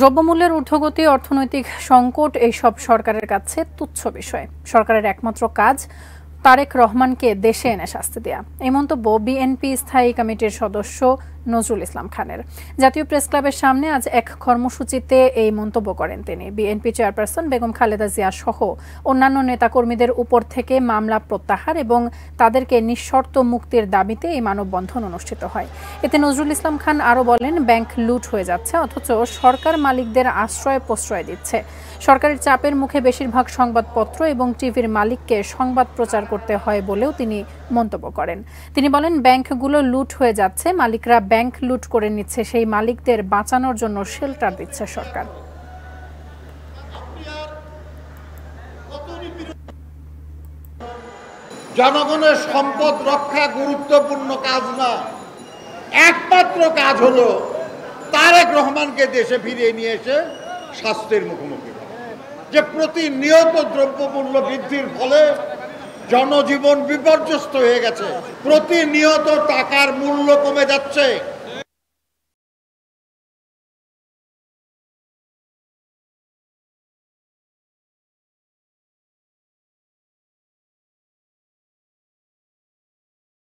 দ্রব্যমূল্যের ঊর্ধ্বগতি, অর্থনৈতিক সংকট এইসব সরকারের কাছে তুচ্ছ বিষয়। সরকারের একমাত্র কাজ তারেক রহমানকে দেশে এনে শাস্তি দেয়া। এই মন্তব্য বিএনপি স্থায়ী কমিটির সদস্য নজরুল ইসলাম খানের। জাতীয় প্রেস ক্লাবের সামনে আজ এক কর্মসূচিতে এই মন্তব্য করেন তিনি। বিএনপি চেয়ারপারসন বেগম খালেদা জিয়া সহ অন্যান্য নেতাকর্মীদের উপর থেকে মামলা প্রত্যাহার এবং তাদেরকে নিঃশর্ত মুক্তির দাবিতে এই মানববন্ধন অনুষ্ঠিত হয়। এতে নজরুল ইসলাম খান আরও বলেন, ব্যাংক লুট হয়ে যাচ্ছে অথচ সরকার মালিকদের আশ্রয় প্রশ্রয় দিচ্ছে। সরকারের চাপের মুখে বেশিরভাগ সংবাদপত্র এবং টিভির মালিককে সংবাদ প্রচার করতে হয় বলেও তিনি মন্তব্য করেন। তিনি বলেন, ব্যাংকগুলো লুট হয়ে যাচ্ছে, মালিকরা ব্যাংক লুট করে নিচ্ছে, সেই মালিকদের বাঁচানোর জন্য শেল্টার দিচ্ছে সরকার। জনগণের সম্পদ রক্ষা গুরুত্বপূর্ণ কাজ না, একমাত্র কাজ হলো তারেক রহমানকে দেশে ফিরিয়ে নিয়ে এসে শাস্তির মুখোমুখি করা। যে প্রতিনিয়ত দ্রব্যমূল্য বৃদ্ধির ফলে জনজীবন বিপর্যস্ত হয়ে গেছে, প্রতিনিয়ত টাকার মূল্য কমে যাচ্ছে।